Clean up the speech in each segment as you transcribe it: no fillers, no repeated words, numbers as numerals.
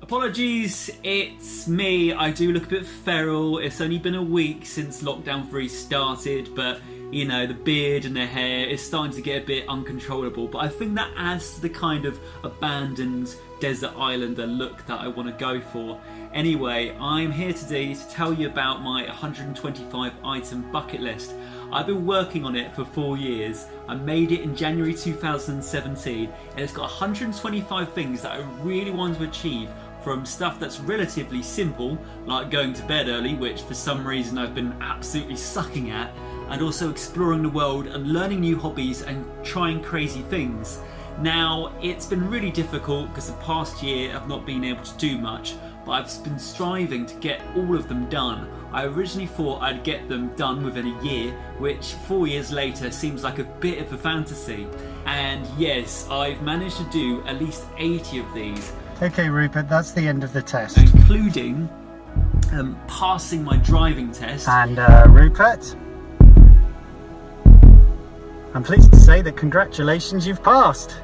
Apologies, it's me. I do look a bit feral. It's only been a week since lockdown 3 started, but you know, the beard and the hair is starting to get a bit uncontrollable. But I think that adds to the kind of abandoned desert islander look that I want to go for. Anyway, I'm here today to tell you about my 125 item bucket list. I've been working on it for 4 years. I made it in January 2017 and it's got 125 things that I really want to achieve, from stuff that's relatively simple, like going to bed early, which for some reason I've been absolutely sucking at, and also exploring the world and learning new hobbies and trying crazy things. Now, it's been really difficult because the past year I've not been able to do much, but I've been striving to get all of them done. I originally thought I'd get them done within a year, which 4 years later seems like a bit of a fantasy. And yes, I've managed to do at least 80 of these. Okay, Rupert, that's the end of the test. Including passing my driving test. And Rupert, I'm pleased to say that congratulations, you've passed.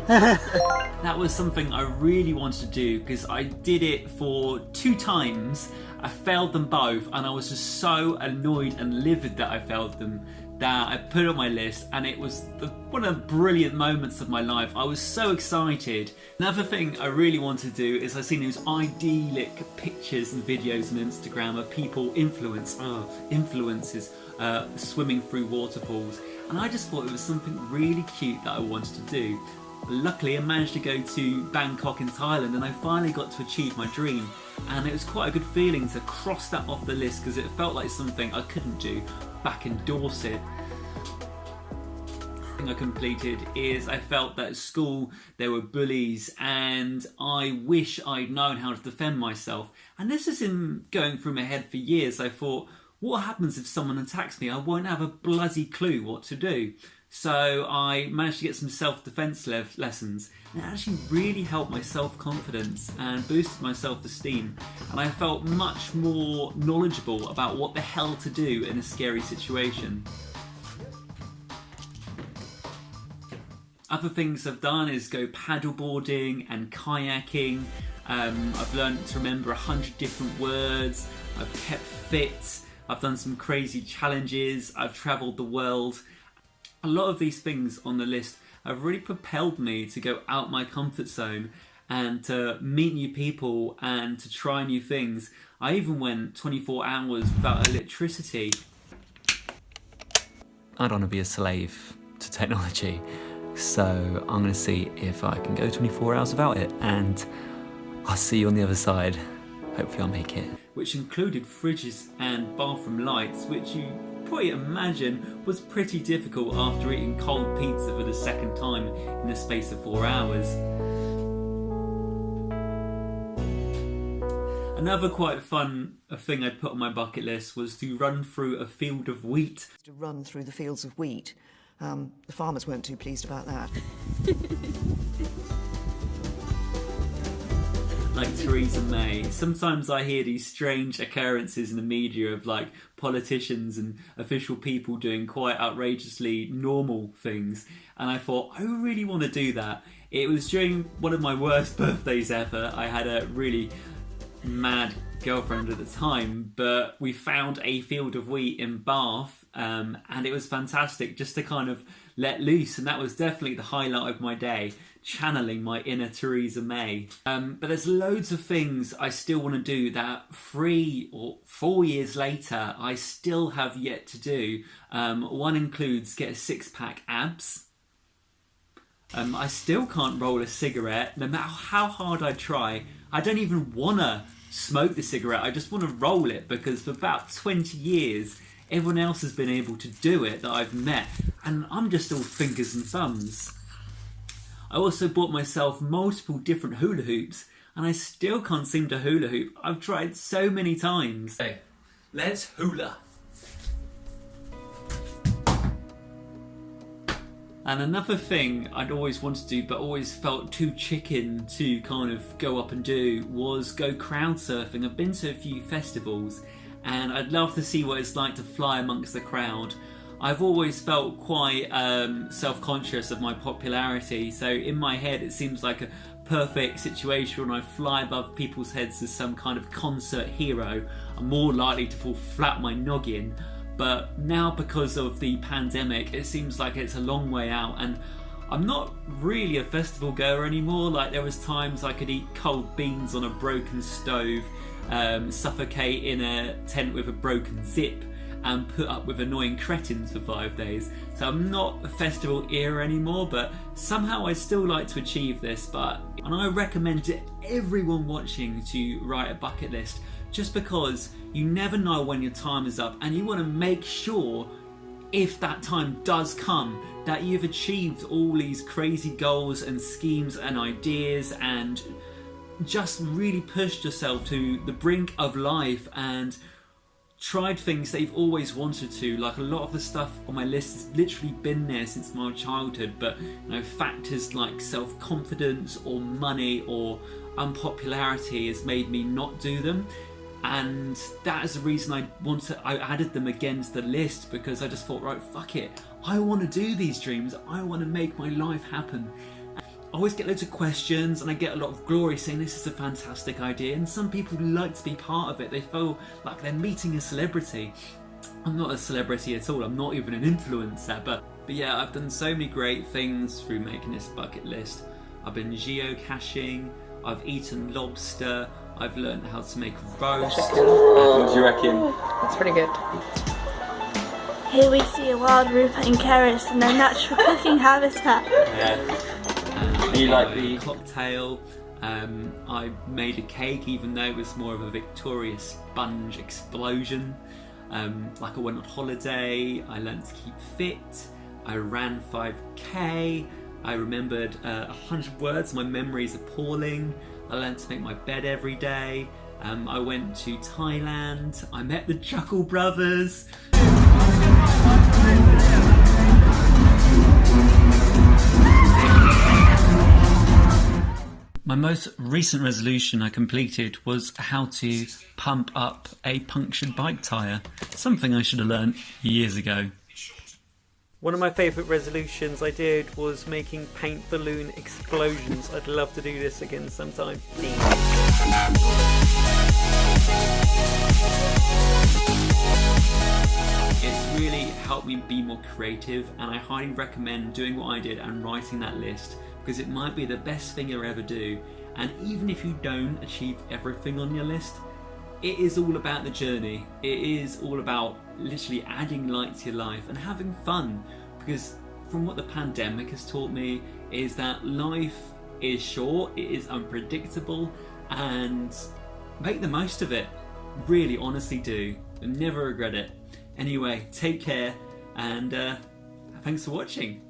That was something I really wanted to do because I did it for 2 times. I failed them both and I was just so annoyed and livid that I failed them that I put it on my list, and it was one of the brilliant moments of my life. I was so excited. Another thing I really wanted to do is I've seen those idyllic pictures and videos on Instagram of people influencers swimming through waterfalls, and I just thought it was something really cute that I wanted to do. Luckily I managed to go to Bangkok in Thailand and I finally got to achieve my dream, and it was quite a good feeling to cross that off the list because it felt like something I couldn't do back in Dorset. The thing I completed is I felt that at school there were bullies and I wish I'd known how to defend myself, and this has been going through my head for years. I thought, what happens if someone attacks me? I won't have a bloody clue what to do. So I managed to get some self-defense lessons, and it actually really helped my self-confidence and boosted my self-esteem, and I felt much more knowledgeable about what the hell to do in a scary situation. Other things I've done is go paddleboarding and kayaking. I've learned to remember 100 different words. I've kept fit. I've done some crazy challenges. I've travelled the world. A lot of these things on the list have really propelled me to go out my comfort zone and to meet new people and to try new things. I even went 24 hours without electricity. I don't want to be a slave to technology, so I'm going to see if I can go 24 hours without it, and I'll see you on the other side. Hopefully I'll make it. Which included fridges and bathroom lights, which you probably imagine was pretty difficult after eating cold pizza for the second time in the space of 4 hours. Another quite fun thing I'd put on my bucket list was to run through a field of wheat. To run through the fields of wheat. The farmers weren't too pleased about that. Like Theresa May. Sometimes I hear these strange occurrences in the media of like politicians and official people doing quite outrageously normal things, and I thought, I really want to do that. It was during one of my worst birthdays ever. I had a really mad girlfriend at the time, but we found a field of wheat in Bath, and it was fantastic just to kind of let loose, and that was definitely the highlight of my day, channeling my inner Theresa May. But there's loads of things I still want to do that 3 or 4 years later I still have yet to do. One includes get a 6-pack abs. I still can't roll a cigarette no matter how hard I try. I don't even want to smoke the cigarette, I just want to roll it, because for about 20 years everyone else has been able to do it that I've met, and I'm just all fingers and thumbs. I also bought myself multiple different hula hoops, and I still can't seem to hula hoop. I've tried so many times. Hey, let's hula. And another thing I'd always wanted to do but always felt too chicken to kind of go up and do was go crowd surfing. I've been to a few festivals and I'd love to see what it's like to fly amongst the crowd. I've always felt quite self-conscious of my popularity, so in my head it seems like a perfect situation when I fly above people's heads as some kind of concert hero, I'm more likely to fall flat on my noggin. But now, because of the pandemic, it seems like it's a long way out, and I'm not really a festival goer anymore. Like, there was times I could eat cold beans on a broken stove, suffocate in a tent with a broken zip, and put up with annoying cretins for 5 days. So I'm not a festival era anymore, but somehow I still like to achieve this. And I recommend to everyone watching to write a bucket list, just because you never know when your time is up, and you want to make sure, if that time does come, that you've achieved all these crazy goals and schemes and ideas, and just really pushed yourself to the brink of life and tried things that you've always wanted to. Like, a lot of the stuff on my list has literally been there since my childhood, but factors like self-confidence or money or unpopularity has made me not do them. And that is the reason I added them again to the list, because I just thought, right, fuck it, I want to do these dreams, I want to make my life happen. I always get loads of questions, and I get a lot of glory saying this is a fantastic idea, and some people like to be part of it. They feel like they're meeting a celebrity. I'm not a celebrity at all, I'm not even an influencer, but yeah, I've done so many great things through making this bucket list. I've been geocaching, I've eaten lobster, I've learned how to make roast. What do you reckon? That's pretty good. Here we see a wild rupert in Keris in their natural cooking habitat. Yeah. Do you like the cocktail? I made a cake, even though it was more of a Victoria sponge explosion. Like, I went on holiday, I learned to keep fit, I ran 5k, I remembered 100 words, my memory is appalling. I learned to make my bed every day. I went to Thailand. I met the Chuckle Brothers. My most recent resolution I completed was how to pump up a punctured bike tyre. Something I should have learned years ago. One of my favourite resolutions I did was making paint balloon explosions. I'd love to do this again sometime. It's really helped me be more creative, and I highly recommend doing what I did and writing that list, because it might be the best thing you'll ever do. And even if you don't achieve everything on your list, it is all about the journey. It is all about literally adding light to your life and having fun, because from what the pandemic has taught me is that life is short, it is unpredictable, and make the most of it. Really, honestly do. You'll never regret it. Anyway, take care, and thanks for watching.